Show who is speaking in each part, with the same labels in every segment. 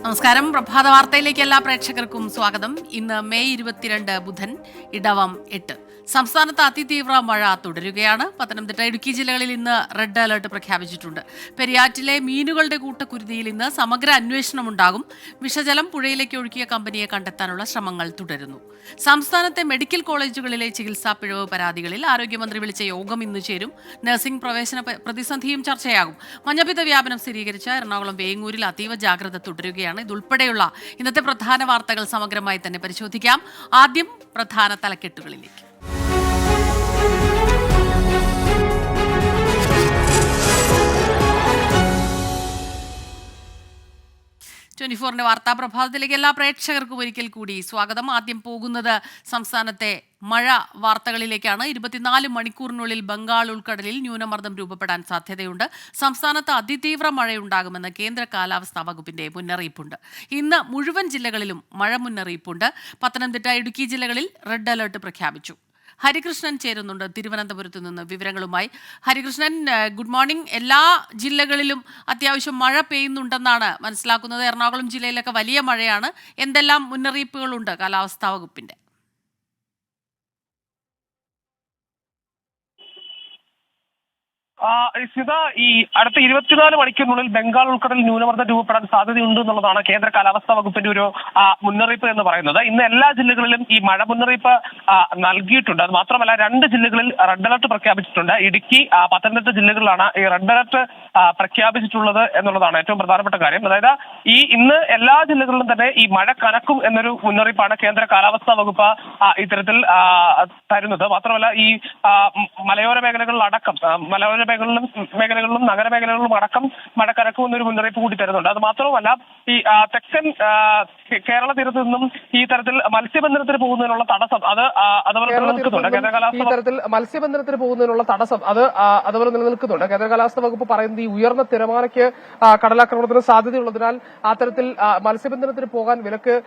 Speaker 1: നമസ്കാരം. പ്രഭാത വാർത്തയിലേക്ക് എല്ലാ പ്രേക്ഷകർക്കും സ്വാഗതം. ഇന്ന് മെയ് 22 ബുധൻ, ഇടവം 8. സംസ്ഥാനത്ത് അതിതീവ്ര മഴ തുടരുകയാണ്. പത്തനംതിട്ട, ഇടുക്കി ജില്ലകളിൽ ഇന്ന് റെഡ് അലർട്ട് പ്രഖ്യാപിച്ചിട്ടുണ്ട്. പെരിയാറ്റിലെ മീനുകളുടെ കൂട്ടക്കുരുതിയിൽ ഇന്ന് സമഗ്ര അന്വേഷണമുണ്ടാകും. വിഷജലം പുഴയിലേക്ക് ഒഴുക്കിയ കമ്പനിയെ കണ്ടെത്താനുള്ള ശ്രമങ്ങൾ തുടരുന്നു. സംസ്ഥാനത്തെ മെഡിക്കൽ കോളേജുകളിലെ ചികിത്സാ പിഴവ് പരാതികളിൽ ആരോഗ്യമന്ത്രി വിളിച്ച യോഗം ഇന്ന് ചേരും. നഴ്സിംഗ് പ്രവേശന പ്രതിസന്ധിയും ചർച്ചയാകും. മഞ്ഞപ്പിത്ത വ്യാപനം സ്ഥിരീകരിച്ച എറണാകുളം വേങ്ങൂരിൽ അതീവ ജാഗ്രത തുടരുകയാണ്. ഇതുൾപ്പെടെയുള്ള ഇന്നത്തെ പ്രധാന വാർത്തകൾ സമഗ്രമായി തന്നെ പരിശോധിക്കാം. ആദ്യം പ്രധാന തലക്കെട്ടുകളിലേക്ക്. 24-ന്റെ വാർത്താ പ്രഭാതത്തിലേക്ക് എല്ലാ പ്രേക്ഷകർക്കും ഒരിക്കൽ കൂടി സ്വാഗതം. ആദ്യം പോകുന്നത് സംസ്ഥാനത്തെ മഴ വാർത്തകളിലേക്കാണ്. 24 മണിക്കൂറിനുള്ളിൽ ബംഗാൾ ഉൾക്കടലിൽ ന്യൂനമർദ്ദം രൂപപ്പെടാൻ സാധ്യതയുണ്ട്. സംസ്ഥാനത്ത് അതിതീവ്ര മഴയുണ്ടാകുമെന്ന് കേന്ദ്ര കാലാവസ്ഥാ വകുപ്പിന്റെ മുന്നറിയിപ്പുണ്ട്. ഇന്ന് മുഴുവൻ ജില്ലകളിലും മഴ മുന്നറിയിപ്പുണ്ട്. പത്തനംതിട്ട, ഇടുക്കി ജില്ലകളിൽ റെഡ് അലർട്ട് പ്രഖ്യാപിച്ചു. ഹരികൃഷ്ണൻ ചേരുന്നുണ്ട് തിരുവനന്തപുരത്ത് നിന്ന് വിവരങ്ങളുമായി. Harikrishnan, good morning. എല്ലാ ജില്ലകളിലും അത്യാവശ്യം മഴ പെയ്യുന്നുണ്ടെന്നാണ് മനസ്സിലാക്കുന്നത്. എറണാകുളം ജില്ലയിലൊക്കെ വലിയ മഴയാണ്. എന്തെല്ലാം മുന്നറിയിപ്പുകളുണ്ട് കാലാവസ്ഥാ വകുപ്പിന്റെ?
Speaker 2: സ്മിത, ഈ അടുത്ത 24 മണിക്കൂറിനുള്ളിൽ ബംഗാൾ ഉൾക്കടലിൽ ന്യൂനമർദ്ദം രൂപപ്പെടാൻ സാധ്യതയുണ്ട് എന്നുള്ളതാണ് കേന്ദ്ര കാലാവസ്ഥാ വകുപ്പിന്റെ ഒരു മുന്നറിയിപ്പ് എന്ന് പറയുന്നത്. ഇന്ന് എല്ലാ ജില്ലകളിലും ഈ മഴ മുന്നറിയിപ്പ് നൽകിയിട്ടുണ്ട്. അത് മാത്രമല്ല, 2 ജില്ലകളിൽ റെഡ് അലർട്ട് പ്രഖ്യാപിച്ചിട്ടുണ്ട്. ഇടുക്കി, പത്തനംതിട്ട ജില്ലകളിലാണ് ഈ റെഡ് അലർട്ട് പ്രഖ്യാപിച്ചിട്ടുള്ളത് എന്നുള്ളതാണ് ഏറ്റവും പ്രധാനപ്പെട്ട കാര്യം. അതായത് ഇന്ന് എല്ലാ ജില്ലകളിലും തന്നെ ഈ മഴ കനക്കും എന്നൊരു മുന്നറിയിപ്പാണ് കേന്ദ്ര കാലാവസ്ഥാ വകുപ്പ് ഇത്തരത്തിൽ തരുന്നത്. മാത്രമല്ല, ഈ മലയോര മേഖലകളിലടക്കം മേഖലകളിലും നഗരമേഖലകളിലും അടക്കം മഴ കനക്കുമെന്നൊരു മുന്നറിയിപ്പ് കൂടി തരുന്നുണ്ട്. അത് മാത്രവുമല്ല, ഈ തെക്കൻ കേരള തീരത്ത് നിന്നും ഈ തരത്തിൽ മത്സ്യബന്ധനത്തിന് പോകുന്നതിനുള്ള തടസ്സം അതുപോലെ നിലനിൽക്കുന്നുണ്ട്.
Speaker 3: മത്സ്യബന്ധനത്തിന് പോകുന്നതിനുള്ള തടസ്സം അതുപോലെ നിലനിൽക്കുന്നുണ്ട്. കേന്ദ്ര കാലാവസ്ഥാ വകുപ്പ് പറയുന്നത് ഈ ഉയർന്ന തിരമാലയ്ക്ക് കടലാക്രമണത്തിന് സാധ്യതയുള്ളതിനാൽ അത്തരത്തിൽ മത്സ്യബന്ധനത്തിന് പോകാൻ വിലക്ക്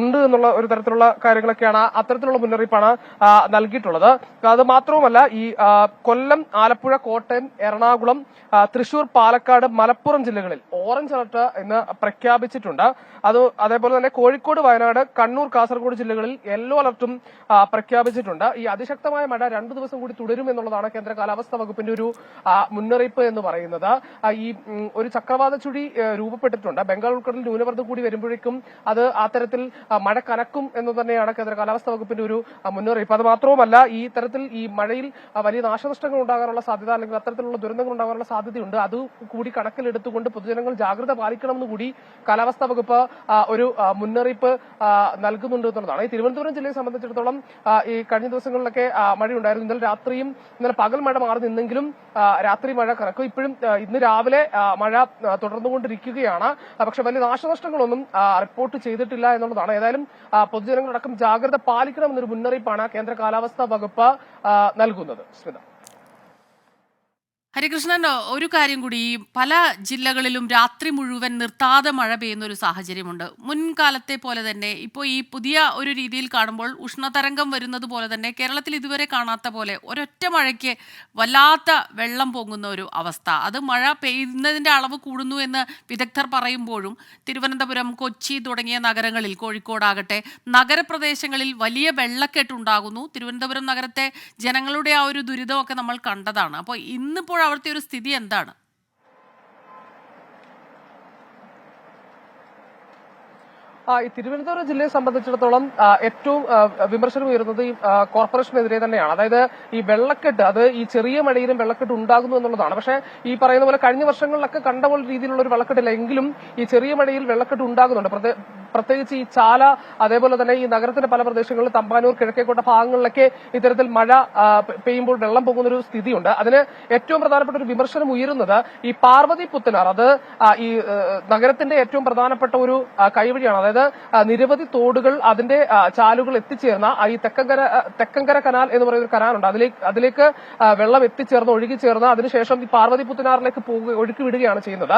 Speaker 3: ഉണ്ട് എന്നുള്ള ഒരു തരത്തിലുള്ള കാര്യങ്ങളൊക്കെയാണ്, അത്തരത്തിലുള്ള മുന്നറിയിപ്പാണ് നൽകിയിട്ടുള്ളത്. അത് മാത്രവുമല്ല, ഈ കൊല്ലം, ആലപ്പുഴ, കോട്ടയം, എറണാകുളം, തൃശൂർ, പാലക്കാട്, മലപ്പുറം ജില്ലകളിൽ ഓറഞ്ച് അലർട്ട് ഇന്ന് പ്രഖ്യാപിച്ചിട്ടുണ്ട്. അതേപോലെ തന്നെ കോഴിക്കോട്, വയനാട്, കണ്ണൂർ, കാസർഗോഡ് ജില്ലകളിൽ യെല്ലോ അലർട്ടും പ്രഖ്യാപിച്ചിട്ടുണ്ട്. ഈ അതിശക്തമായ മഴ 2 ദിവസം കൂടി തുടരും എന്നുള്ളതാണ് കേന്ദ്ര കാലാവസ്ഥാ വകുപ്പിന്റെ ഒരു മുന്നറിയിപ്പ് എന്ന് പറയുന്നത്. ഈ ഒരു ചക്രവാത ചുഴി രൂപപ്പെട്ടിട്ടുണ്ട്. ബംഗാൾ ഉൾക്കടലിൽ ന്യൂനമർദ്ദം കൂടി വരുമ്പോഴേക്കും അത് അത്തരത്തിൽ മഴ കനക്കും എന്ന് തന്നെയാണ് കേന്ദ്ര കാലാവസ്ഥാ വകുപ്പിന്റെ ഒരു മുന്നറിയിപ്പ്. അത് മാത്രവുമല്ല, ഈ തരത്തിൽ ഈ മഴയിൽ വലിയ നാശനഷ്ടങ്ങൾ ഉണ്ടാകാനുള്ള സാധ്യത, അല്ലെങ്കിൽ അത്തരത്തിലുള്ള ദുരന്തങ്ങൾ ഉണ്ടാകാനുള്ള സാധ്യതയുണ്ട്. അത് കൂടി കണക്കിലെടുത്തുകൊണ്ട് പൊതുജനങ്ങൾ ജാഗ്രത പാലിക്കണമെന്ന് കൂടി കാലാവസ്ഥാ വകുപ്പ് ഒരു മുന്നറിയിപ്പ് നൽകുന്നുണ്ട് എന്നുള്ളതാണ്. ഈ തിരുവനന്തപുരം ജില്ലയെ സംബന്ധിച്ചിടത്തോളം ഈ കഴിഞ്ഞ ദിവസങ്ങളിലൊക്കെ മഴയുണ്ടായിരുന്നു. ഇന്നലെ പകൽ മഴ മാറി നിന്നെങ്കിലും രാത്രി മഴ കനക്കും. ഇപ്പോഴും ഇന്ന് രാവിലെ മഴ തുടർന്നുകൊണ്ടിരിക്കുകയാണ്. പക്ഷെ വലിയ നാശനഷ്ടങ്ങളൊന്നും റിപ്പോർട്ട് ചെയ്തിട്ടില്ല എന്നുള്ളതാണ്. ഏതായാലും പൊതുജനങ്ങളടക്കം ജാഗ്രത പാലിക്കണമെന്നൊരു മുന്നറിയിപ്പാണ് കേന്ദ്ര കാലാവസ്ഥാ വകുപ്പ് നൽകുന്നത്. സ്മിത.
Speaker 1: ഹരികൃഷ്ണൻ, ഒരു കാര്യം കൂടി, പല ജില്ലകളിലും രാത്രി മുഴുവൻ നിർത്താതെ മഴ പെയ്യുന്ന ഒരു സാഹചര്യമുണ്ട്. മുൻകാലത്തെ പോലെ തന്നെ ഇപ്പോൾ ഈ പുതിയ ഒരു രീതിയിൽ കാണുമ്പോൾ ഉഷ്ണതരംഗം വരുന്നത് പോലെ തന്നെ കേരളത്തിൽ ഇതുവരെ കാണാത്ത പോലെ ഒരൊറ്റ മഴയ്ക്ക് വല്ലാത്ത വെള്ളം പൊങ്ങുന്ന ഒരു അവസ്ഥ. അത് മഴ പെയ്യുന്നതിൻ്റെ അളവ് കൂടുന്നു എന്ന് വിദഗ്ധർ പറയുമ്പോഴും തിരുവനന്തപുരം, കൊച്ചി തുടങ്ങിയ നഗരങ്ങളിൽ, കോഴിക്കോടാകട്ടെ, നഗരപ്രദേശങ്ങളിൽ വലിയ വെള്ളക്കെട്ടുണ്ടാകുന്നു. തിരുവനന്തപുരം നഗരത്തെ ജനങ്ങളുടെ ആ ഒരു ദുരിതമൊക്കെ നമ്മൾ കണ്ടതാണ്. അപ്പോൾ ഇന്നിപ്പോൾ അവിടുത്തെ ഒരു സ്ഥിതി എന്താണ്?
Speaker 3: ഈ തിരുവനന്തപുരം ജില്ലയെ സംബന്ധിച്ചിടത്തോളം ഏറ്റവും വിമർശനം ഉയരുന്നത് ഈ കോർപ്പറേഷനെതിരെ തന്നെയാണ്. അതായത് ഈ വെള്ളക്കെട്ട്, അത് ഈ ചെറിയ മഴയിലും വെള്ളക്കെട്ട് ഉണ്ടാകുന്നു എന്നുള്ളതാണ്. പക്ഷേ ഈ പറയുന്ന പോലെ കഴിഞ്ഞ വർഷങ്ങളിലൊക്കെ കണ്ട പോലെ രീതിയിലുള്ള ഒരു വെള്ളക്കെട്ടില്ല, എങ്കിലും ഈ ചെറിയ മഴയിൽ വെള്ളക്കെട്ട് ഉണ്ടാകുന്നുണ്ട്. പ്രത്യേകിച്ച് ഈ ചാല, അതേപോലെ തന്നെ ഈ നഗരത്തിന്റെ പല പ്രദേശങ്ങളിൽ, തമ്പാനൂർ, കിഴക്കേക്കോട്ട ഭാഗങ്ങളിലൊക്കെ ഇത്തരത്തിൽ മഴ പെയ്യുമ്പോൾ വെള്ളം പോകുന്നൊരു സ്ഥിതിയുണ്ട്. അതിന് ഏറ്റവും പ്രധാനപ്പെട്ട ഒരു വിമർശനം ഉയരുന്നത് ഈ പാർവതി പുത്തനാർ, അത് ഈ നഗരത്തിന്റെ ഏറ്റവും പ്രധാനപ്പെട്ട ഒരു കൈവഴിയാണ്. അതായത് നിരവധി തോടുകൾ, അതിന്റെ ചാലുകൾ എത്തിച്ചേർന്ന ഈ തെക്കങ്കര കനാൽ എന്ന് പറയുന്ന ഒരു കനാലുണ്ട്. അതിലേക്ക് വെള്ളം എത്തിച്ചേർന്ന്, ഒഴുകിച്ചേർന്ന് അതിനുശേഷം ഈ പാർവതി പുത്തനാറിലേക്ക് ഒഴുക്കി വിടുകയാണ് ചെയ്യുന്നത്.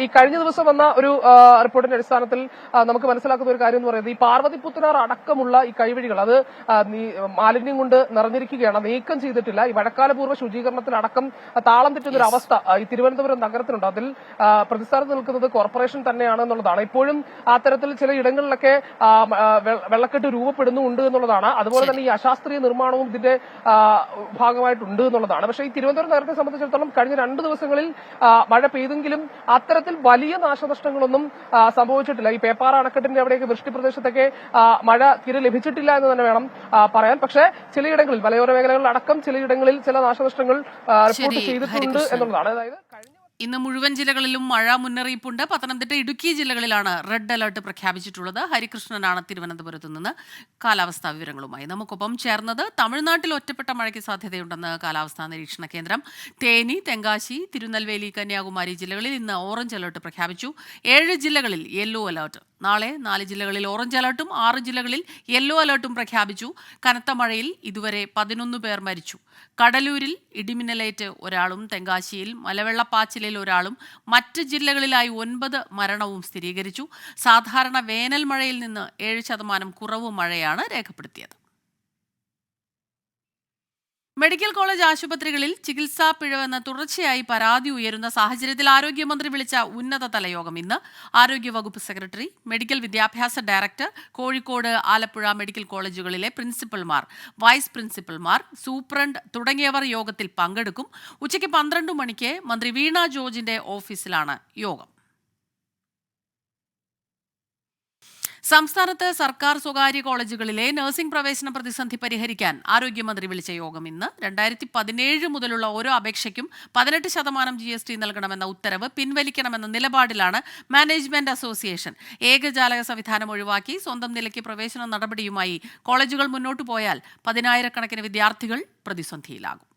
Speaker 3: ഈ കഴിഞ്ഞ ദിവസം വന്ന ഒരു റിപ്പോർട്ടിന്റെ അടിസ്ഥാനത്തിൽ നമുക്ക് മനസ്സിലാക്കുന്ന ഒരു കാര്യം എന്ന് പറയുന്നത് ഈ പാർവതിപുത്തനാർ അടക്കമുള്ള ഈ കൈവഴികൾ അത് മാലിന്യം കൊണ്ട് നിറഞ്ഞിരിക്കുകയാണ്, നീക്കം ചെയ്തിട്ടില്ല. ഈ മഴക്കാലപൂർവ്വ ശുചീകരണത്തിലടക്കം താളം തെറ്റുന്ന ഒരു അവസ്ഥ ഈ തിരുവനന്തപുരം നഗരത്തിലുണ്ട്. അതിൽ പ്രതിസ്ഥാനത്ത് നിൽക്കുന്നത് കോർപ്പറേഷൻ തന്നെയാണ് എന്നുള്ളതാണ്. ഇപ്പോഴും അത്തരത്തിൽ ചില ഇടങ്ങളിലൊക്കെ വെള്ളക്കെട്ട് രൂപപ്പെടുന്നുണ്ട് എന്നുള്ളതാണ്. അതുപോലെ തന്നെ ഈ അശാസ്ത്രീയ നിർമ്മാണവും ഇതിന്റെ ഭാഗമായിട്ടുണ്ട് എന്നുള്ളതാണ്. പക്ഷേ ഈ തിരുവനന്തപുരം നഗരത്തെ സംബന്ധിച്ചിടത്തോളം കഴിഞ്ഞ 2 ദിവസങ്ങളിൽ മഴ പെയ്തെങ്കിലും അത്തരത്തിൽ വലിയ നാശനഷ്ടങ്ങളൊന്നും സംഭവിച്ചിട്ടില്ല. ഈ പേപ്പാറ അണക്കെട്ടിന്റെ അവിടെയൊക്കെ വൃഷ്ടി പ്രദേശത്തൊക്കെ മഴ തീരെ ലഭിച്ചിട്ടില്ല എന്ന് തന്നെ വേണം പറയാൻ. പക്ഷേ ചിലയിടങ്ങളിൽ മലയോര മേഖലകളിൽ അടക്കം ചിലയിടങ്ങളിൽ ചില നാശനഷ്ടങ്ങൾ റിപ്പോർട്ട് ചെയ്തിട്ടുണ്ട് എന്നുള്ളതാണ്. അതായത്
Speaker 1: ഇന്ന് മുഴുവൻ ജില്ലകളിലും മഴ മുന്നറിയിപ്പുണ്ട്. പത്തനംതിട്ട, ഇടുക്കി ജില്ലകളിലാണ് റെഡ് അലർട്ട് പ്രഖ്യാപിച്ചിട്ടുള്ളത്. ഹരികൃഷ്ണനാണ് തിരുവനന്തപുരത്ത് നിന്ന് കാലാവസ്ഥാ വിവരങ്ങളുമായി. നമുക്കൊപ്പം ചേർന്നത്. തമിഴ്നാട്ടിൽ ഒറ്റപ്പെട്ട മഴയ്ക്ക് സാധ്യതയുണ്ടെന്ന് കാലാവസ്ഥാ നിരീക്ഷണ കേന്ദ്രം. തേനി, തെങ്കാശി, തിരുനെൽവേലി, കന്യാകുമാരി ജില്ലകളിൽ ഇന്ന് ഓറഞ്ച് അലർട്ട് പ്രഖ്യാപിച്ചു. 7 ജില്ലകളിൽ യെല്ലോ അലർട്ട്. നാളെ 4 ജില്ലകളിൽ ഓറഞ്ച് അലർട്ടും 6 ജില്ലകളിൽ യെല്ലോ അലർട്ടും പ്രഖ്യാപിച്ചു. കനത്ത മഴയിൽ ഇതുവരെ 11 പേർ മരിച്ചു. കടലൂരിൽ ഇടിമിന്നലേറ്റ് ഒരാളും തെങ്കാശിയിൽ മലവെള്ളപ്പാച്ചിലിൽ ഒരാളും മറ്റ് ജില്ലകളിലായി 9 മരണവും സ്ഥിരീകരിച്ചു. സാധാരണ വേനൽ മഴയിൽ നിന്ന് 7% കുറവ് മഴയാണ് രേഖപ്പെടുത്തിയത്. മെഡിക്കൽ കോളേജ് ആശുപത്രികളിൽ ചികിത്സാ പിഴവെന്ന് തുടർച്ചയായി പരാതി ഉയരുന്ന സാഹചര്യത്തിൽ ആരോഗ്യമന്ത്രി വിളിച്ച ഉന്നതതല യോഗം ഇന്ന്. ആരോഗ്യവകുപ്പ് സെക്രട്ടറി, മെഡിക്കൽ വിദ്യാഭ്യാസ ഡയറക്ടർ, കോഴിക്കോട്, ആലപ്പുഴ മെഡിക്കൽ കോളേജുകളിലെ പ്രിൻസിപ്പൽമാർ, വൈസ് പ്രിൻസിപ്പൽമാർ, സൂപ്രണ്ട് തുടങ്ങിയവർ യോഗത്തിൽ പങ്കെടുക്കും. ഉച്ചയ്ക്ക് 12 മണിക്ക് മന്ത്രി വീണ ജോർജിന്റെ ഓഫീസിലാണ് യോഗം. സംസ്ഥാനത്ത് സർക്കാർ സ്വകാര്യ കോളേജുകളിലെ നഴ്സിംഗ് പ്രവേശന പ്രതിസന്ധി പരിഹരിക്കാൻ ആരോഗ്യമന്ത്രി വിളിച്ച യോഗം ഇന്ന്. 2017 മുതലുള്ള ഓരോ അപേക്ഷയ്ക്കും 18% GST നൽകണമെന്ന ഉത്തരവ് പിൻവലിക്കണമെന്ന നിലപാടിലാണ് മാനേജ്മെന്റ് അസോസിയേഷൻ. ഏകജാലക സംവിധാനം ഒഴിവാക്കി സ്വന്തം നിലയ്ക്ക് പ്രവേശന നടപടിയുമായി കോളേജുകൾ മുന്നോട്ടു പോയാൽ 10,000-കണക്കിന് വിദ്യാർത്ഥികൾ പ്രതിസന്ധിയിലാകും.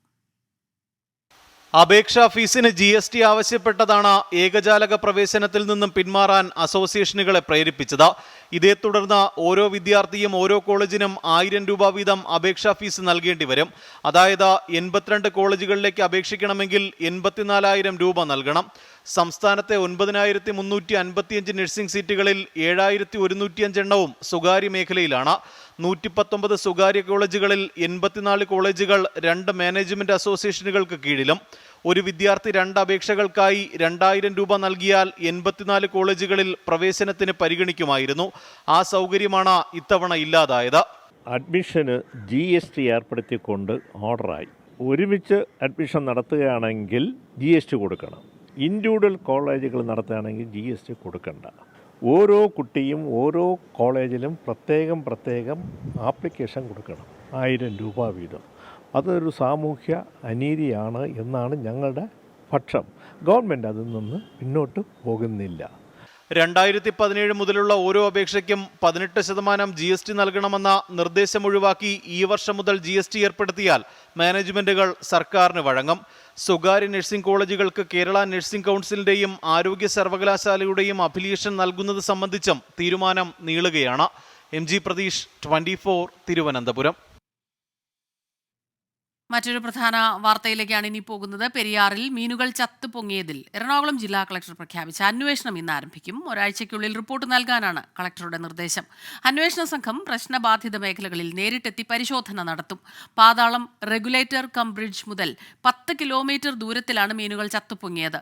Speaker 4: അപേക്ഷാ ഫീസിന് GST ആവശ്യപ്പെട്ടതാണ് ഏകജാലക പ്രവേശനത്തിൽ നിന്നും പിന്മാറാൻ അസോസിയേഷനുകളെ പ്രേരിപ്പിച്ചത്. ഇതേ തുടർന്ന് ഓരോ വിദ്യാർത്ഥിയും ഓരോ കോളേജിനും 1000 രൂപ വീതം അപേക്ഷാ ഫീസ് നൽകേണ്ടി വരും. അതായത് 82 കോളേജുകളിലേക്ക് അപേക്ഷിക്കണമെങ്കിൽ 84,000 രൂപ നൽകണം. സംസ്ഥാനത്തെ 9,355 നഴ്സിംഗ് സീറ്റുകളിൽ 7,105 എണ്ണവും സ്വകാര്യ മേഖലയിലാണ്. 119 സ്വകാര്യ കോളേജുകളിൽ 84 കോളേജുകൾ 2 മാനേജ്മെന്റ് അസോസിയേഷനുകൾക്ക് കീഴിലും. ഒരു വിദ്യാർത്ഥി 2 അപേക്ഷകൾക്കായി 2,000 രൂപ നൽകിയാൽ 84 കോളേജുകളിൽ പ്രവേശനത്തിന് പരിഗണിക്കുമായിരുന്നു. ആ സൗകര്യമാണ് ഇത്തവണ ഇല്ലാതായത്.
Speaker 5: അഡ്മിഷന് GST ഏർപ്പെടുത്തിക്കൊണ്ട് ഓർഡറായി. ഒരുമിച്ച് അഡ്മിഷൻ നടത്തുകയാണെങ്കിൽ GST കൊടുക്കണം. ഇൻഡിവിജ്വൽ കോളേജുകൾ നടത്തുകയാണെങ്കിൽ GST കൊടുക്കണ്ട. ഓരോ കുട്ടിയും ഓരോ കോളേജിലും പ്രത്യേകം ആപ്ലിക്കേഷൻ കൊടുക്കണം, 1000 രൂപ വീതം. അതൊരു സാമൂഹ്യ അനീതിയാണ് എന്നാണ് ഞങ്ങളുടെ പക്ഷം. ഗവൺമെൻറ് അതിൽ നിന്ന് പിന്നോട്ട് പോകുന്നില്ല.
Speaker 4: 2017 മുതലുള്ള ഓരോ അപേക്ഷയ്ക്കും 18% GST നൽകണമെന്ന നിർദ്ദേശം ഒഴിവാക്കി ഈ വർഷം മുതൽ GST ഏർപ്പെടുത്തിയാൽ മാനേജ്മെന്റുകൾ സർക്കാരിന് വഴങ്ങും. സ്വകാര്യ നഴ്സിംഗ് കോളേജുകൾക്ക് കേരള നഴ്സിംഗ് കൗൺസിലിന്റെയും ആരോഗ്യ സർവകലാശാലയുടെയും അഫിലിയേഷൻ നൽകുന്നത് സംബന്ധിച്ചും തീരുമാനം നീളുകയാണ്. MG പ്രതീഷ്, 24, തിരുവനന്തപുരം.
Speaker 1: മറ്റൊരു പ്രധാന വാർത്തയിലേക്കാണ് ഇനി പോകുന്നത്. പെരിയാറിൽ മീനുകൾ ചത്തുപൊങ്ങിയതിൽ എറണാകുളം ജില്ലാ കളക്ടർ പ്രഖ്യാപിച്ച അന്വേഷണം ഇന്ന് ആരംഭിക്കും. ഒരാഴ്ചയ്ക്കുള്ളിൽ റിപ്പോർട്ട് നൽകാനാണ് കളക്ടറുടെ നിർദ്ദേശം. അന്വേഷണ സംഘം പ്രശ്നബാധിത മേഖലകളിൽ നേരിട്ടെത്തി പരിശോധന നടത്തും. പാതാളം റെഗുലേറ്റർ കം ബ്രിഡ്ജ് മുതൽ 10 കിലോമീറ്റർ ദൂരത്തിലാണ് മീനുകൾ ചത്തുപൊങ്ങിയത്.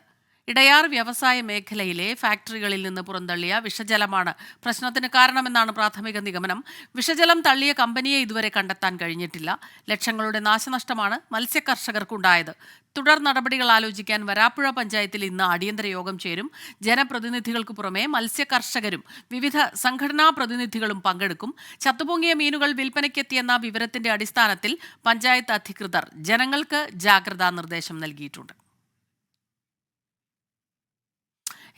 Speaker 1: ഇടയാർ വ്യവസായ മേഖലയിലെ ഫാക്ടറികളിൽ നിന്ന് പുറന്തള്ളിയ വിഷജലമാണ് പ്രശ്നത്തിന് കാരണമെന്നാണ് പ്രാഥമിക നിഗമനം. വിഷജലം തള്ളിയ കമ്പനിയെ ഇതുവരെ കണ്ടെത്താൻ കഴിഞ്ഞിട്ടില്ല. ലക്ഷങ്ങളുടെ നാശനഷ്ടമാണ് മത്സ്യകർഷകർക്കുണ്ടായത്. തുടർ നടപടികൾ ആലോചിക്കാൻ വരാപ്പുഴ പഞ്ചായത്തിൽ ഇന്ന് അടിയന്തര യോഗം ചേരും. ജനപ്രതിനിധികൾക്ക് പുറമെ മത്സ്യകർഷകരും വിവിധ സംഘടനാ പ്രതിനിധികളും പങ്കെടുക്കും. ചത്തുപൊങ്ങിയ മീനുകൾ വിൽപ്പനയ്ക്കെത്തിയെന്ന വിവരത്തിന്റെ അടിസ്ഥാനത്തിൽ പഞ്ചായത്ത് അധികൃതർ ജനങ്ങൾക്ക് ജാഗ്രതാ നിർദ്ദേശം നൽകിയിട്ടുണ്ട്.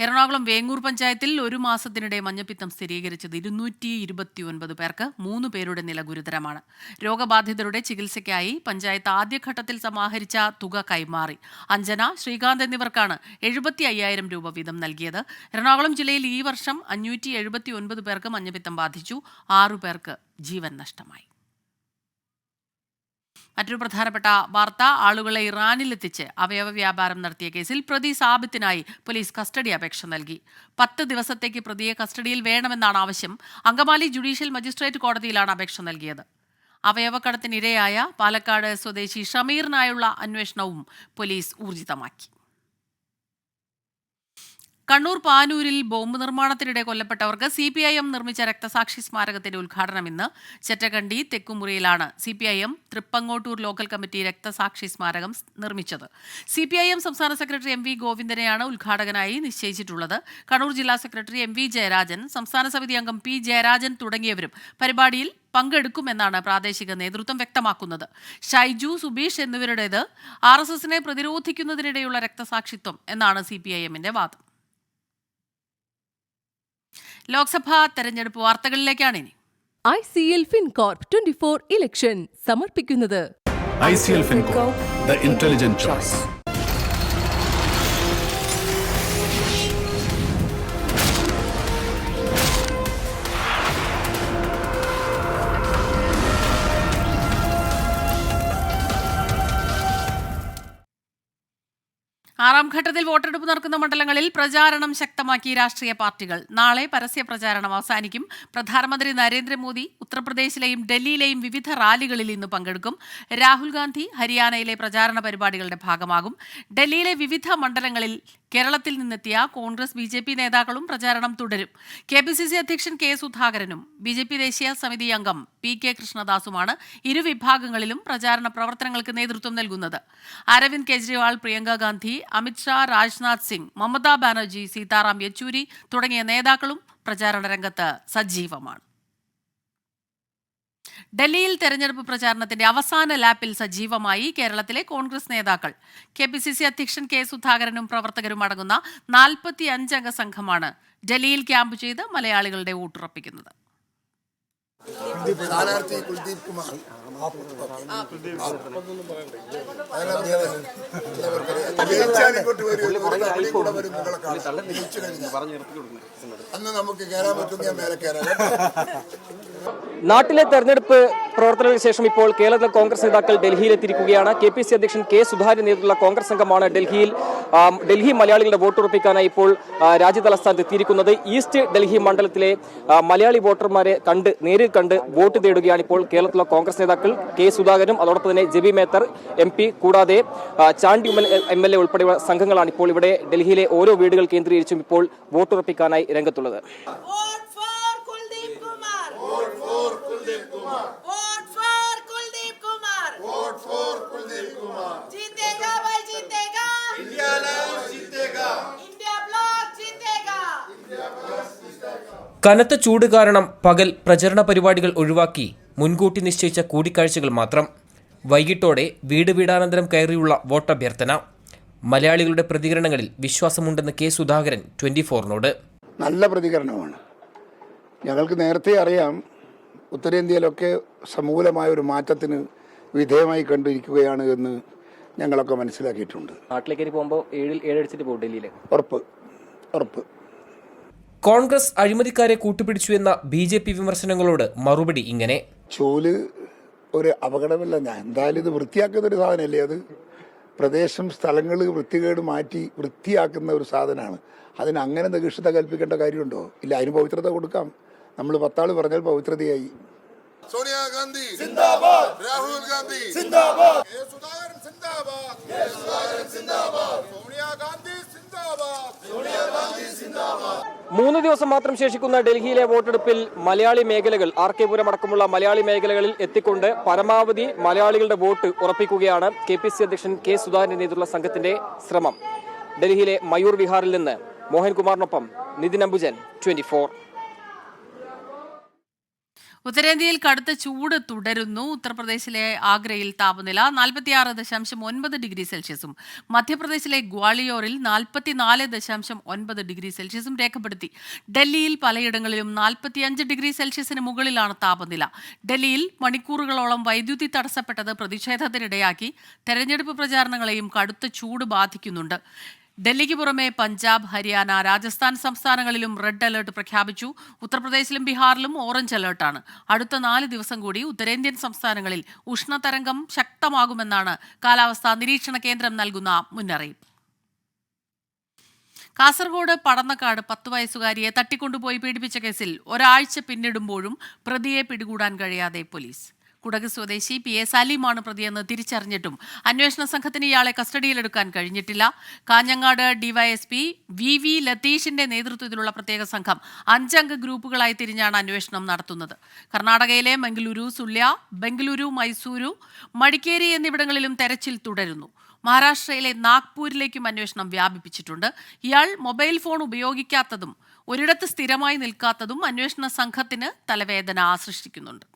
Speaker 1: എറണാകുളം വേങ്ങൂർ പഞ്ചായത്തിൽ ഒരു മാസത്തിനിടെ മഞ്ഞപ്പിത്തം സ്ഥിരീകരിച്ചത് 229 പേർക്ക്. 3 പേരുടെ നില ഗുരുതരമാണ്. രോഗബാധിതരുടെ ചികിത്സയ്ക്കായി പഞ്ചായത്ത് ആദ്യഘട്ടത്തിൽ സമാഹരിച്ച തുക കൈമാറി. അഞ്ജന, ശ്രീകാന്ത് എന്നിവർക്കാണ് 75,000 രൂപ വീതം നൽകിയത്. എറണാകുളം ജില്ലയിൽ ഈ വർഷം 579 പേർക്ക് മഞ്ഞപ്പിത്തം ബാധിച്ചു. 6 പേർക്ക് ജീവൻ നഷ്ടമായി. മറ്റൊരു പ്രധാനപ്പെട്ട വാർത്ത, ആളുകളെ ഇറാനിലെത്തിച്ച് അവയവ വ്യാപാരം നടത്തിയ കേസിൽ പ്രതി സാബിത്തിനായി പോലീസ് കസ്റ്റഡി അപേക്ഷ നൽകി. 10 ദിവസത്തേക്ക് പ്രതിയെ കസ്റ്റഡിയിൽ വേണമെന്നാണ് ആവശ്യം. അങ്കമാലി ജുഡീഷ്യൽ മജിസ്ട്രേറ്റ് കോടതിയിലാണ് അപേക്ഷ നൽകിയത്. അവയവക്കടത്തിനിരയായ പാലക്കാട് സ്വദേശി ഷമീറിനായുള്ള അന്വേഷണവും പോലീസ് ഊർജിതമാക്കി. കണ്ണൂർ പാനൂരിൽ ബോംബ് നിർമ്മാണത്തിനിടെ കൊല്ലപ്പെട്ടവർക്ക് CPIM നിർമ്മിച്ച രക്തസാക്ഷി സ്മാരകത്തിന്റെ ഉദ്ഘാടനം ഇന്ന്. Chettakandi തെക്കുമുറിയിലാണ് CPIM Thrippangottur local committee രക്തസാക്ഷി സ്മാരകം നിർമ്മിച്ചത്. CPIM സംസ്ഥാന സെക്രട്ടറി MV ഗോവിന്ദനെയാണ് ഉദ്ഘാടകനായി നിശ്ചയിച്ചിട്ടുള്ളത്. കണ്ണൂർ ജില്ലാ സെക്രട്ടറി MV ജയരാജൻ, സംസ്ഥാന സമിതി അംഗം P ജയരാജൻ തുടങ്ങിയവരും പരിപാടിയിൽ പങ്കെടുക്കുമെന്നാണ് പ്രാദേശിക നേതൃത്വം വ്യക്തമാക്കുന്നത്. ഷൈജു, സുബീഷ് എന്നിവരുടേത് RSSനെ പ്രതിരോധിക്കുന്നതിനിടെയുള്ള രക്തസാക്ഷിത്വം എന്നാണ് CPIMന്റെ വാദം. ലോക്സഭാ തെരഞ്ഞെടുപ്പ് വാർത്തകളിലേക്കാണ് ഇനി.
Speaker 6: ICL FinCorp 24 ഇലക്ഷൻ സമർപ്പിക്കുന്നത്
Speaker 7: ICL FinCorp, the intelligent choice.
Speaker 1: ആറാം ഘട്ടത്തിൽ വോട്ടെടുപ്പ് നടക്കുന്ന മണ്ഡലങ്ങളിൽ പ്രചാരണം ശക്തമാക്കി രാഷ്ട്രീയ പാർട്ടികൾ. നാളെ പരസ്യ പ്രചാരണം അവസാനിക്കും. പ്രധാനമന്ത്രി നരേന്ദ്രമോദി ഉത്തർപ്രദേശിലെയും ഡൽഹിയിലെയും വിവിധ റാലികളിൽ ഇന്ന് പങ്കെടുക്കും. രാഹുൽ ഗാന്ധി ഹരിയാനയിലെ പ്രചാരണ പരിപാടികളുടെ ഭാഗമാകും. ഡൽഹിയിലെ വിവിധ മണ്ഡലങ്ങളിൽ കേരളത്തിൽ നിന്നെത്തിയ കോൺഗ്രസ് BJP നേതാക്കളും പ്രചാരണം തുടരും. KPCC അധ്യക്ഷൻ K സുധാകരനും BJP ദേശീയ സമിതി അംഗം PK കൃഷ്ണദാസുമാണ് ഇരുവിഭാഗങ്ങളിലും പ്രചാരണ പ്രവർത്തനങ്ങൾക്ക് നേതൃത്വം നൽകുന്നത്. അരവിന്ദ് കെജ്രിവാൾ, പ്രിയങ്ക ഗാന്ധി, അമിത്ഷാ, രാജ്നാഥ് സിംഗ്, മമതാ ബാനർജി, സീതാറാം യെച്ചൂരി തുടങ്ങിയ നേതാക്കളും പ്രചാരണ രംഗത്ത് സജീവമാണ്. ഡൽഹിയിൽ തെരഞ്ഞെടുപ്പ് പ്രചാരണത്തിന്റെ അവസാന ലാപ്പിൽ സജീവമായി കേരളത്തിലെ കോൺഗ്രസ് നേതാക്കൾ. KPCC അധ്യക്ഷൻ K സുധാകരനും പ്രവർത്തകരും അടങ്ങുന്ന 45 അംഗ സംഘമാണ് ഡൽഹിയിൽ ക്യാമ്പ് ചെയ്ത് മലയാളികളുടെ വോട്ടുറപ്പിക്കുന്നത്.
Speaker 8: സ്ഥാനാർത്ഥി കുൽദീപ് കുമാർ അന്ന് നമുക്ക് കയറാൻ പറ്റുന്ന മേലെ കയറാൻ.
Speaker 9: നാട്ടിലെ തെരഞ്ഞെടുപ്പ് പ്രവർത്തനങ്ങൾക്ക് ശേഷം ഇപ്പോൾ കേരളത്തിലെ കോൺഗ്രസ് നേതാക്കൾ ഡൽഹിയിലെത്തിയിരിക്കുകയാണ്. KPCC അധ്യക്ഷൻ K സുധാകരൻ നേതൃത്വത്തിലുള്ള കോൺഗ്രസ് സംഘമാണ് ഡൽഹി മലയാളികളുടെ വോട്ടുറപ്പിക്കാനായി ഇപ്പോൾ രാജ്യതലസ്ഥാനത്ത് എത്തിയിരിക്കുന്നത്. ഈസ്റ്റ് ഡൽഹി മണ്ഡലത്തിലെ മലയാളി വോട്ടർമാരെ നേരിൽ കണ്ട് വോട്ട് തേടുകയാണ് ഇപ്പോൾ കേരളത്തിലെ കോൺഗ്രസ് നേതാക്കൾ. K സുധാകരനും അതോടൊപ്പം തന്നെ ജെബി മേത്തർ MP കൂടാതെ ചാണ്ടി MLA ഉൾപ്പെടെയുള്ള സംഘങ്ങളാണ് ഇപ്പോൾ ഇവിടെ ഡൽഹിയിലെ ഓരോ വീടുകൾ കേന്ദ്രീകരിച്ചും ഇപ്പോൾ വോട്ടുറപ്പിക്കാനായി രംഗത്തുള്ളത്.
Speaker 10: കനത്ത ചൂട് കാരണം പകൽ പ്രചരണ പരിപാടികൾ ഒഴിവാക്കി മുൻകൂട്ടി നിശ്ചയിച്ച കൂടിക്കാഴ്ചകൾ മാത്രം. വൈകിട്ടോടെ വീടാനന്തരം കയറിയുള്ള വോട്ടഭ്യർത്ഥന. മലയാളികളുടെ പ്രതികരണങ്ങളിൽ വിശ്വാസമുണ്ടെന്ന് K സുധാകരൻ 24നോട്.
Speaker 8: നല്ല പ്രതികരണമാണ്. ഞങ്ങൾക്ക് നേരത്തെ അറിയാം ഉത്തരേന്ത്യയിലൊക്കെ സമൂലമായ ഒരു മാറ്റത്തിന് വിധേയമായി കണ്ടിരിക്കുകയാണ് എന്ന് ഞങ്ങളൊക്കെ മനസ്സിലാക്കിയിട്ടുണ്ട്.
Speaker 9: നാട്ടിലേക്ക് പോകുമ്പോൾ 7 അടിച്ചിട്ട് പോകും ഡൽഹിയിൽ.
Speaker 8: ഉറപ്പ്.
Speaker 10: കോൺഗ്രസ് അഴിമതിക്കാരെ കൂട്ടുപിടിച്ചു എന്ന BJP വിമർശനങ്ങളോട് മറുപടി ഇങ്ങനെ.
Speaker 8: ചൂല് ഒരു അപകടമില്ല. ഞാൻ എന്തായാലും ഇത് വൃത്തിയാക്കുന്ന ഒരു സാധനമല്ലേ. അത് പ്രദേശം സ്ഥലങ്ങൾ വൃത്തികേട് മാറ്റി വൃത്തിയാക്കുന്ന ഒരു സാധനമാണ്. അതിന് അങ്ങനെ നികൃഷ്ടത കൽപ്പിക്കേണ്ട കാര്യമുണ്ടോ? ഇല്ല, അതിന് പവിത്രത കൊടുക്കാം. നമ്മൾ 10 ആൾ പറഞ്ഞാൽ പവിത്രതയായി. സോണിയാഗാന്ധി സിന്ദാബാദ്, രാഹുൽ ഗാന്ധി സിന്ദാബാദ്, K സുധാകരൻ സിന്ദാബാദ്, സോണിയാഗാന്ധി സിന്ദാബാദ്, സോണിയാഗാന്ധി സിന്ദാബാദ്.
Speaker 9: 3 ദിവസം മാത്രം ശേഷിക്കുന്ന ഡൽഹിയിലെ വോട്ടെടുപ്പിൽ മലയാളി മേഖലകൾ RK പുരം അടക്കമുള്ള മലയാളി മേഖലകളിൽ എത്തിക്കൊണ്ട് പരമാവധി മലയാളികളുടെ വോട്ട് ഉറപ്പിക്കുകയാണ് KPCC അധ്യക്ഷൻ K സുധാകരന്റെ നേതൃത്വ സംഘത്തിന്റെ ശ്രമം. ഡൽഹിയിലെ മയൂർ വിഹാറിൽ നിന്ന് മോഹൻകുമാറിനൊപ്പം നിതിൻ അംബുജൻ, 24.
Speaker 1: ഉത്തരേന്ത്യയിൽ കടുത്ത ചൂട് തുടരുന്നു. ഉത്തർപ്രദേശിലെ ആഗ്രയിൽ താപനില 46.9 ഡിഗ്രി സെൽഷ്യസും മധ്യപ്രദേശിലെ ഗ്വാളിയോറിൽ 44.9 ഡിഗ്രി സെൽഷ്യസും രേഖപ്പെടുത്തി. ഡൽഹിയിൽ പലയിടങ്ങളിലും 45 ഡിഗ്രി സെൽഷ്യസിന് മുകളിലാണ് താപനില. ഡൽഹിയിൽ മണിക്കൂറുകളോളം വൈദ്യുതി തടസ്സപ്പെട്ടത് പ്രതിഷേധത്തിനിടയാക്കി. തെരഞ്ഞെടുപ്പ് പ്രചാരണങ്ങളെയും കടുത്ത ചൂട് ബാധിക്കുന്നുണ്ട്. ഡൽഹിക്ക് പുറമെ പഞ്ചാബ്, ഹരിയാന, രാജസ്ഥാൻ സംസ്ഥാനങ്ങളിലും റെഡ് അലർട്ട് പ്രഖ്യാപിച്ചു. ഉത്തർപ്രദേശിലും ബീഹാറിലും ഓറഞ്ച് അലർട്ടാണ്. അടുത്ത 4 ദിവസം കൂടി ഉത്തരേന്ത്യൻ സംസ്ഥാനങ്ങളിൽ ഉഷ്ണതരംഗം ശക്തമാകുമെന്നാണ് കാലാവസ്ഥാ നിരീക്ഷണ കേന്ദ്രം നൽകുന്ന മുന്നറിയിപ്പ്. കാസർഗോഡ് പടന്നക്കാട് 10 വയസ്സുകാരിയെ തട്ടിക്കൊണ്ടുപോയി പീഡിപ്പിച്ച കേസിൽ ഒരാഴ്ച പിന്നിടുമ്പോഴും പ്രതിയെ പിടികൂടാൻ കഴിയാതെ പോലീസ്. കുടക് സ്വദേശി PA സലീമാണ് പ്രതിയെന്ന് തിരിച്ചറിഞ്ഞിട്ടും അന്വേഷണ സംഘത്തിന് ഇയാളെ കസ്റ്റഡിയിലെടുക്കാൻ കഴിഞ്ഞിട്ടില്ല. കാഞ്ഞങ്ങാട് DYSP VV ലതീഷിന്റെ നേതൃത്വത്തിലുള്ള പ്രത്യേക സംഘം 5 അംഗ ഗ്രൂപ്പുകളായി തിരിഞ്ഞാണ് അന്വേഷണം നടത്തുന്നത്. കർണാടകയിലെ മംഗളൂരു, സുള്യ, ബംഗളൂരു, മൈസൂരു, മടിക്കേരി എന്നിവിടങ്ങളിലും തെരച്ചിൽ തുടരുന്നു. മഹാരാഷ്ട്രയിലെ നാഗ്പൂരിലേക്കും അന്വേഷണം വ്യാപിപ്പിച്ചിട്ടുണ്ട്. ഇയാൾ മൊബൈൽ ഫോൺ ഉപയോഗിക്കാത്തതും ഒരിടത്ത് സ്ഥിരമായി നിൽക്കാത്തതും അന്വേഷണ സംഘത്തിന് തലവേദന സൃഷ്ടിക്കുന്നുണ്ട്.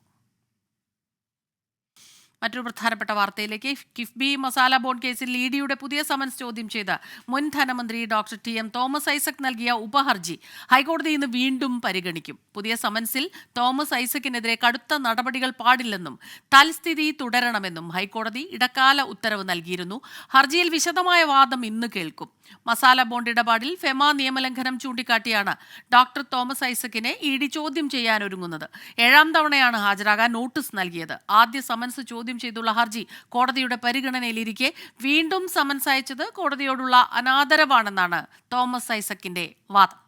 Speaker 1: മറ്റൊരു പ്രധാനപ്പെട്ട വാർത്തയിലേക്ക്. കിഫ്ബി മസാല ബോണ്ട് കേസിൽ EDയുടെ പുതിയ സമൻസ് ചോദ്യം ചെയ്ത് മുൻ ധനമന്ത്രി ഡോക്ടർ TM തോമസ് ഐസക് നൽകിയ ഉപഹർജി ഹൈക്കോടതി ഇന്ന് വീണ്ടും പരിഗണിക്കും. പുതിയ സമൻസിൽ തോമസ് ഐസക്കിനെതിരെ കടുത്ത നടപടികൾ പാടില്ലെന്നും തൽസ്ഥിതി തുടരണമെന്നും ഹൈക്കോടതി ഇടക്കാല ഉത്തരവ് നൽകിയിരുന്നു. ഹർജിയിൽ വിശദമായ വാദം ഇന്ന് കേൾക്കും. മസാല ബോണ്ട് ഇടപാടിൽ ഫെമ നിയമലംഘനം ചൂണ്ടിക്കാട്ടിയാണ് ഡോക്ടർ തോമസ് ഐസക്കിനെ ED ചോദ്യം ചെയ്യാനൊരുങ്ങുന്നത്. 7ാം തവണയാണ് ഹാജരാകാൻ നോട്ടീസ് നൽകിയത്. ആദ്യ സമൻസ് ചോദ്യം ചെയ്തുള്ള ഹർജി കോടതിയുടെ പരിഗണനയിലിരിക്കെ വീണ്ടും സമൻസ് അയച്ചത് കോടതിയോടുള്ള അനാദരവാണെന്നാണ് തോമസ് ഐസക്കിന്റെ വാദം.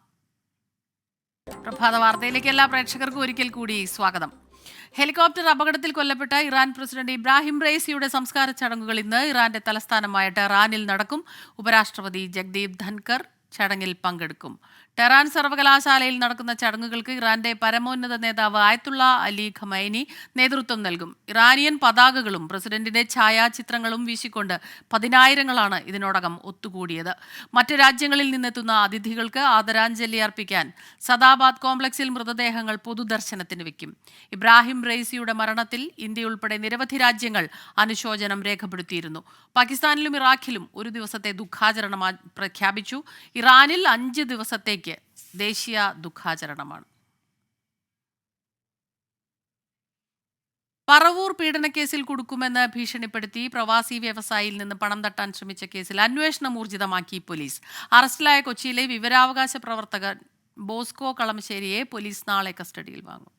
Speaker 1: പ്രഭാത വാർത്തയിലേക്ക് എല്ലാ പ്രേക്ഷകർക്കും ഒരിക്കൽ കൂടി സ്വാഗതം. ഹെലികോപ്റ്റർ അപകടത്തിൽ കൊല്ലപ്പെട്ട ഇറാൻ പ്രസിഡന്റ് ഇബ്രാഹിം റൈസിയുടെ സംസ്കാര ചടങ്ങുകൾ ഇന്ന് ഇറാന്റെ തലസ്ഥാനമായ ടെഹ്റാനിൽ നടക്കും. ഉപരാഷ്ട്രപതി ജഗ്ദീപ് ധൻകർ ചടങ്ങിൽ പങ്കെടുക്കും. ടെഹ്റാൻ സർവകലാശാലയിൽ നടക്കുന്ന ചടങ്ങുകൾക്ക് ഇറാന്റെ പരമോന്നത നേതാവ് ആയത്തുള്ള അലി ഖമൈനി നേതൃത്വം നൽകും. ഇറാനിയൻ പതാകകളും പ്രസിഡന്റിന്റെ ഛായാചിത്രങ്ങളും വീശിക്കൊണ്ട് 10,000-ങ്ങളാണ് ഇതിനോടകം ഒത്തുകൂടിയത്. മറ്റ് രാജ്യങ്ങളിൽ നിന്നെത്തുന്ന അതിഥികൾക്ക് ആദരാഞ്ജലി അർപ്പിക്കാൻ സദാബാദ് കോംപ്ലക്സിൽ മൃതദേഹങ്ങൾ പൊതുദർശനത്തിന് വയ്ക്കും. ഇബ്രാഹിം റൈസിയുടെ മരണത്തിൽ ഇന്ത്യ ഉൾപ്പെടെ നിരവധി രാജ്യങ്ങൾ അനുശോചനം രേഖപ്പെടുത്തിയിരുന്നു. പാകിസ്ഥാനിലും ഇറാഖിലും 1 ദിവസത്തെ ദുഃഖാചരണം പ്രഖ്യാപിച്ചു. ഇറാനിൽ 5 ദിവസത്തേക്ക് ദേശീയ ദുഃഖാചരണമാണ്. പറവൂർ പീഡനക്കേസിൽ കുടുക്കുമെന്ന് ഭീഷണിപ്പെടുത്തി പ്രവാസി വ്യവസായിയിൽ നിന്ന് പണം തട്ടാൻ ശ്രമിച്ച കേസിൽ അന്വേഷണം ഊർജിതമാക്കി പോലീസ്. അറസ്റ്റിലായ കൊച്ചിയിലെ വിവരാവകാശ പ്രവർത്തകൻ ബോസ്കോ കളമശ്ശേരിയെ പോലീസ് നാളെ കസ്റ്റഡിയിൽ വാങ്ങും.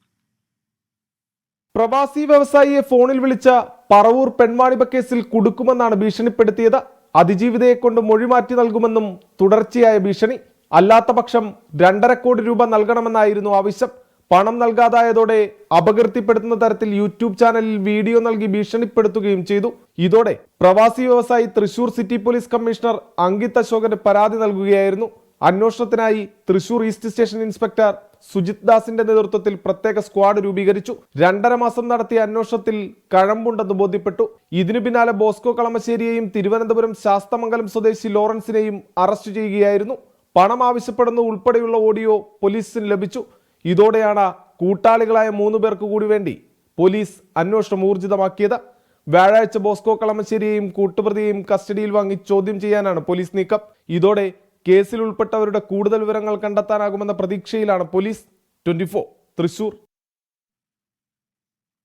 Speaker 11: പ്രവാസി വ്യവസായിയെ ഫോണിൽ വിളിച്ച പറവൂർ പെൺവാണിഭ കേസിൽ കുടുക്കുമെന്നാണ് ഭീഷണിപ്പെടുത്തിയത്. അതിജീവിതയെ കൊണ്ട് മൊഴി മാറ്റി നൽകുമെന്നും തുടർച്ചയായ ഭീഷണി. അല്ലാത്ത പക്ഷം 2.5 കോടി രൂപ നൽകണമെന്നായിരുന്നു ആവശ്യം. പണം നൽകാതായതോടെ അപകീർത്തിപ്പെടുത്തുന്ന തരത്തിൽ യൂട്യൂബ് ചാനലിൽ വീഡിയോ നൽകി ഭീഷണിപ്പെടുത്തുകയും ചെയ്തു. ഇതോടെ പ്രവാസി വ്യവസായി Thrissur city police commissioner Ankit അശോകന് പരാതി നൽകുകയായിരുന്നു. അന്വേഷണത്തിനായി Thrissur east station inspector Sujith ദാസിന്റെ നേതൃത്വത്തിൽ പ്രത്യേക സ്ക്വാഡ് രൂപീകരിച്ചു. 2.5 മാസം നടത്തിയ അന്വേഷണത്തിൽ കഴമ്പുണ്ടെന്ന് ബോധ്യപ്പെട്ടു. ഇതിനു പിന്നാലെ ബോസ്കോ കളമശ്ശേരിയെയും തിരുവനന്തപുരം ശാസ്തമംഗലം സ്വദേശി ലോറൻസിനെയും അറസ്റ്റ് ചെയ്യുകയായിരുന്നു. പണം ആവശ്യപ്പെടുന്ന ഉൾപ്പെടെയുള്ള ഓഡിയോ പോലീസിന് ലഭിച്ചു. ഇതോടെയാണ് കൂട്ടാളികളായ 3 പേർക്ക് കൂടി വേണ്ടി പോലീസ് അന്വേഷണം ഊർജിതമാക്കിയത്. വ്യാഴാഴ്ച ബോസ്കോ കളമശ്ശേരിയെയും കൂട്ടുപ്രതിയെയും കസ്റ്റഡിയിൽ വാങ്ങി ചോദ്യം ചെയ്യാനാണ് പോലീസ് നീക്കം. ഇതോടെ കേസിൽ ഉൾപ്പെട്ടവരുടെ കൂടുതൽ വിവരങ്ങൾ കണ്ടെത്താനാകുമെന്ന പ്രതീക്ഷയിലാണ് പോലീസ്. 24 തൃശൂർ.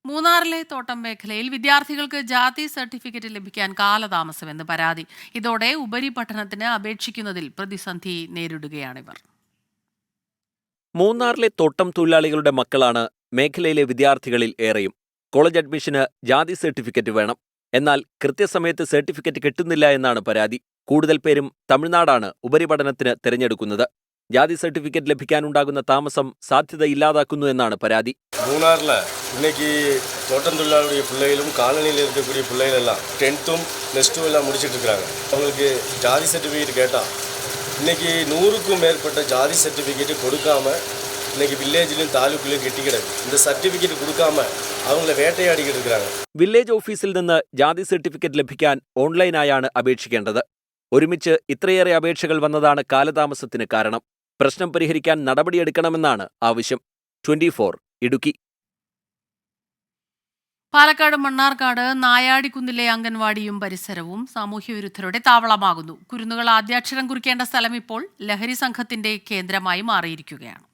Speaker 1: മൂന്നാറിലെ തോട്ടം മേഖലയിൽ വിദ്യാർത്ഥികൾക്ക് ജാതി സർട്ടിഫിക്കറ്റ് ലഭിക്കാൻ കാലതാമസമെന്ന് പരാതി. ഇതോടെ ഉപരിപഠനത്തിന് അപേക്ഷിക്കുന്നതിൽ പ്രതിസന്ധി നേരിടുകയാണിവർ.
Speaker 12: മൂന്നാറിലെ തോട്ടം തൊഴിലാളികളുടെ മക്കളാണ് മേഖലയിലെ വിദ്യാർത്ഥികളിൽ ഏറെയും. കോളേജ് അഡ്മിഷന് ജാതി സർട്ടിഫിക്കറ്റ് വേണം. എന്നാൽ കൃത്യസമയത്ത് സർട്ടിഫിക്കറ്റ് കിട്ടുന്നില്ല എന്നാണ് പരാതി. കൂടുതൽ പേരും തമിഴ്നാടാണ് ഉപരിപഠനത്തിന് തിരഞ്ഞെടുക്കുന്നത്. ജാതി സർട്ടിഫിക്കറ്റ് ലഭിക്കാനുണ്ടാകുന്ന താമസം സാധ്യത ഇല്ലാതാക്കുന്നു എന്നാണ് പരാതി.
Speaker 13: മൂന്നാറിൽ இன்னைக்கு தோட்டம் தொழிலாளருடைய பிள்ளைகளும் காலனியில் இருக்கக்கூடிய பிள்ளைகள் எல்லாம் 10th +2 எல்லாம் முடிச்சுட்டு இருக்காங்க. அவங்களுக்கு ஜாதி சர்டிஃபிகேட் கேட்டால் இன்னைக்கு 100க்கும் மேற்பட்ட ஜாதி சர்டிஃபிகேட் கொடுக்காம இன்னைக்கு வில்லேஜிலும் താലൂക്കിലും കെട്ടിക്കിടക്കും. இந்த സർട്ടിഫിക്കറ്റ് കൊടുക്കാമ അവങ്ങളെ വേട്ടയാടിക്കിട്ട് இருக்கிறாங்க.
Speaker 12: വില്ലേജ് ഓഫീസിൽ നിന്ന് ജാതി സർട്ടിഫിക്കറ്റ് ലഭിക്കാൻ ഓൺലൈനായാണ് അപേക്ഷിക്കേണ്ടത്. ഒരുമിച്ച് ഇത്രയേറെ അപേക്ഷകൾ വന്നതാണ് കാലതാമസത്തിന് കാരണം. പ്രശ്നം പരിഹരിക്കാൻ നടപടിയെടുക്കണമെന്നാണ് ആവശ്യം. 24 ഇടുക്കി.
Speaker 1: പാലക്കാട് മണ്ണാർക്കാട് നായാടിക്കുന്നിലെ അംഗൻവാടിയും പരിസരവും സാമൂഹ്യവിരുദ്ധരുടെ താവളമാകുന്നു. കുരുന്നുകൾ ആദ്യാക്ഷരം കുറിക്കേണ്ട സ്ഥലം ഇപ്പോൾ ലഹരി സംഘത്തിന്റെ കേന്ദ്രമായി മാറിയിരിക്കുകയാണ്.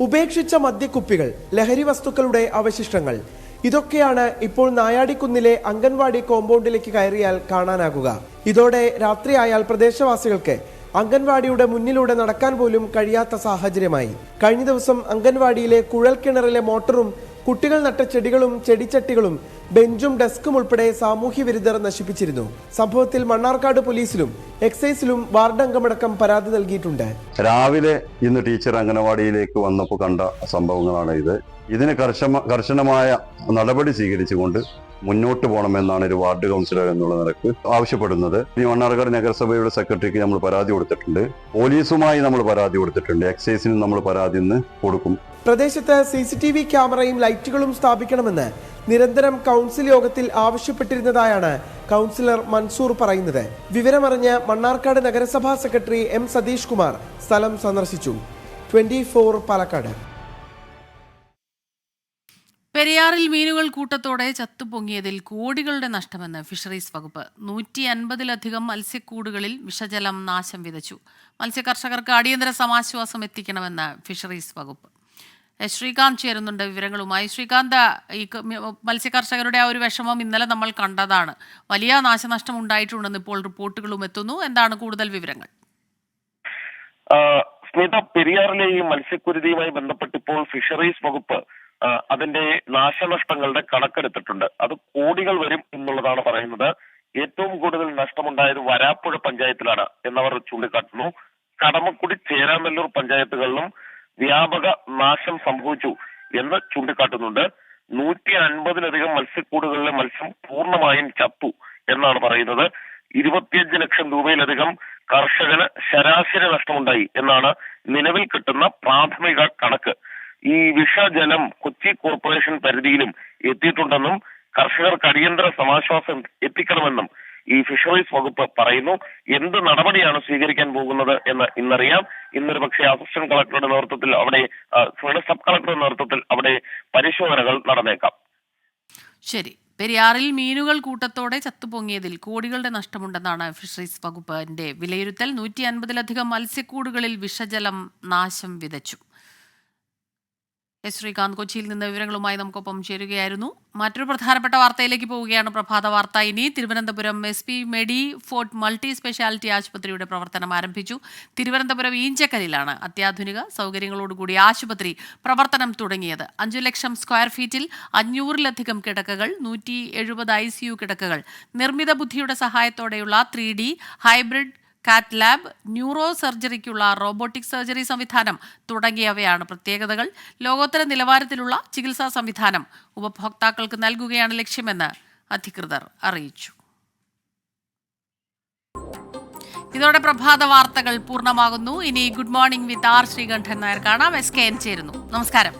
Speaker 14: ഉപേക്ഷിച്ച മദ്യക്കുപ്പികൾ, ലഹരി വസ്തുക്കളുടെ അവശിഷ്ടങ്ങൾ, ഇതൊക്കെയാണ് ഇപ്പോൾ നായാടിക്കുന്നിലെ അംഗൻവാടി കോമ്പൗണ്ടിലേക്ക് കയറിയാൽ കാണാനാകുക. ഇതോടെ രാത്രിയായാൽ പ്രദേശവാസികൾക്ക് അംഗൻവാടിയുടെ മുന്നിലൂടെ നടക്കാൻ പോലും കഴിയാത്ത സാഹചര്യമായി. കഴിഞ്ഞ ദിവസം അംഗൻവാടിയിലെ കുഴൽക്കിണറിലെ മോട്ടറും കുട്ടികൾ നട്ട ചെടികളും ചെടിച്ചട്ടികളും ബെഞ്ചും ഡെസ്കും ഉൾപ്പെടെ സാമൂഹ്യ വിരുദ്ധർ നശിപ്പിച്ചിരുന്നു. സംഭവത്തിൽ മണ്ണാർക്കാട് പോലീസിലും എക്സൈസിലും വാർഡ് അംഗമടക്കം പരാതി നൽകിയിട്ടുണ്ട്.
Speaker 15: രാവിലെ ഇന്ന് ടീച്ചർ അംഗനവാടിയിലേക്ക് വന്നപ്പോൾ കണ്ട സംഭവങ്ങളാണ് ഇത്. ഇതിന് കർശനമായ നടപടി സ്വീകരിച്ചുകൊണ്ട് മുന്നോട്ട് പോകണമെന്നാണ് ഒരു വാർഡ് കൗൺസിലർ എന്നുള്ള നിലക്ക് ആവശ്യപ്പെടുന്നത്. ഈ മണ്ണാർക്കാട് നഗരസഭയുടെ സെക്രട്ടറിക്ക് നമ്മൾ പരാതി കൊടുത്തിട്ടുണ്ട്, പോലീസുമായി നമ്മൾ പരാതി കൊടുത്തിട്ടുണ്ട്, എക്സൈസിന് നമ്മൾ പരാതി ഇന്ന് കൊടുക്കും.
Speaker 14: പ്രദേശത്ത് CCTV ക്യാമറയും ലൈറ്റുകളും സ്ഥാപിക്കണമെന്ന് നിരന്തരം കൗൺസിൽ യോഗത്തിൽ ആവശ്യപ്പെട്ടിരുന്നതായാണ് കൗൺസിലർ മൻസൂർ പറയുന്നത്. വിവരമറിഞ്ഞ് മണ്ണാർക്കാട് നഗരസഭാ സെക്രട്ടറി M സതീഷ് കുമാർ സ്ഥലം സന്ദർശിച്ചു. 24 പാലക്കാട്.
Speaker 1: പെരിയാറിൽ മീനുകൾ കൂട്ടത്തോടെ ചത്തുപൊങ്ങിയതിൽ കോടികളുടെ നഷ്ടമെന്ന് ഫിഷറീസ് വകുപ്പ്. 150-ലധികം മത്സ്യക്കൂടുകളിൽ വിഷജലം നാശം വിതച്ചു. മത്സ്യകർഷകർക്ക് അടിയന്തര സമാശ്വാസം എത്തിക്കണമെന്ന് ഫിഷറീസ് വകുപ്പ്. ശ്രീകാന്ത് ചേരുന്നുണ്ട് വിവരങ്ങളുമായി. ശ്രീകാന്ത്, ഈ മത്സ്യകർഷകരുടെ ആ ഒരു വിഷമം ഇന്നലെ നമ്മൾ കണ്ടതാണ്. വലിയ നാശനഷ്ടം ഉണ്ടായിട്ടുണ്ടെന്ന് ഇപ്പോൾ റിപ്പോർട്ടുകളും എത്തുന്നു. എന്താണ് കൂടുതൽ വിവരങ്ങൾ?
Speaker 2: സ്മിത, പെരിയാറിലെ ഈ മത്സ്യക്കുരുതിയുമായി ബന്ധപ്പെട്ട് ഇപ്പോൾ ഫിഷറീസ് വകുപ്പ് അതിന്റെ നാശനഷ്ടങ്ങളുടെ കണക്കെടുത്തിട്ടുണ്ട്. അത് കോടികൾ വരും എന്നുള്ളതാണ് പറയുന്നത്. ഏറ്റവും കൂടുതൽ നഷ്ടമുണ്ടായത് വരാപ്പുഴ പഞ്ചായത്തിലാണ് എന്നവർ ചൂണ്ടിക്കാട്ടുന്നു. കടമക്കുടി, ചേരാനെല്ലൂർ പഞ്ചായത്തുകളിലും വ്യാപക നാശം സംഭവിച്ചു എന്ന് ചൂണ്ടിക്കാട്ടുന്നുണ്ട്. 150-ലധികം മത്സ്യക്കൂടുകളിലെ മത്സ്യം പൂർണ്ണമായും ചത്തു എന്നാണ് പറയുന്നത്. 25 ലക്ഷം രൂപയിലധികം കർഷകന് ശരാശരി നഷ്ടമുണ്ടായി എന്നാണ് നിലവിൽ കിട്ടുന്ന പ്രാഥമിക കണക്ക്. ഈ വിഷജലം കൊച്ചി കോർപ്പറേഷൻ പരിധിയിലും എത്തിയിട്ടുണ്ടെന്നും കർഷകർക്ക് അടിയന്തര സമാശ്വാസം എത്തിക്കണമെന്നും ഈ ഫിഷറീസ് വകുപ്പ് പറയുന്നു. എന്ത് നടപടിയാണ് സ്വീകരിക്കാൻ പോകുന്നത് എന്ന് ഇന്നറിയാം. ഇന്നൊരു പക്ഷേ അസിസ്റ്റന്റ് കളക്ടറുടെ നേതൃത്വത്തിൽ അവിടെ സബ് കളക്ടറുടെ നേതൃത്വത്തിൽ അവിടെ പരിശോധനകൾ നടന്നേക്കാം.
Speaker 1: ശരി. പെരിയാറിൽ മീനുകൾ കൂട്ടത്തോടെ ചത്തുപൊങ്ങിയതിൽ കോടികളുടെ നഷ്ടമുണ്ടെന്നാണ് ഫിഷറീസ് വകുപ്പിന്റെ വിലയിരുത്തൽ. 150-ലധികം മത്സ്യക്കൂടുകളിൽ വിഷജലം നാശം വിതച്ചു. ശ്രീകാന്ത് കൊച്ചിയിൽ നിന്ന് വിവരങ്ങളുമായി നമുക്കൊപ്പം ചേരുകയായിരുന്നു. മറ്റൊരു പ്രധാനപ്പെട്ട വാർത്തയിലേക്ക് പോവുകയാണ്. പ്രഭാത വാർത്ത ഇനി. Thiruvananthapuram SP Medifort multi speciality ആശുപത്രിയുടെ പ്രവർത്തനം ആരംഭിച്ചു. തിരുവനന്തപുരം ഈഞ്ചക്കലിലാണ് അത്യാധുനിക സൗകര്യങ്ങളോടുകൂടി ആശുപത്രി പ്രവർത്തനം തുടങ്ങിയത്. 5 ലക്ഷം സ്ക്വയർ ഫീറ്റിൽ 500-ലധികം കിടക്കകൾ, 170 ICU കിടക്കകൾ, നിർമ്മിത ബുദ്ധിയുടെ സഹായത്തോടെയുള്ള 3D ഹൈബ്രിഡ് കാറ്റ് ലാബ്, ന്യൂറോ സർജറിക്കുള്ള റോബോട്ടിക് സർജറി സംവിധാനം തുടങ്ങിയവയാണ് പ്രത്യേകതകൾ. ലോകോത്തര നിലവാരത്തിലുള്ള ചികിത്സാ സംവിധാനം ഉപഭോക്താക്കൾക്ക് നൽകുകയാണ് ലക്ഷ്യമെന്ന് അധികൃതർ അറിയിച്ചു. ഇതോടെ പ്രഭാത വാർത്തകൾ പൂർണ്ണമാകുന്നു. ഇനി good morning with R Sreekandan Nair കാണാം. SKN ചേരുന്നു. നമസ്കാരം.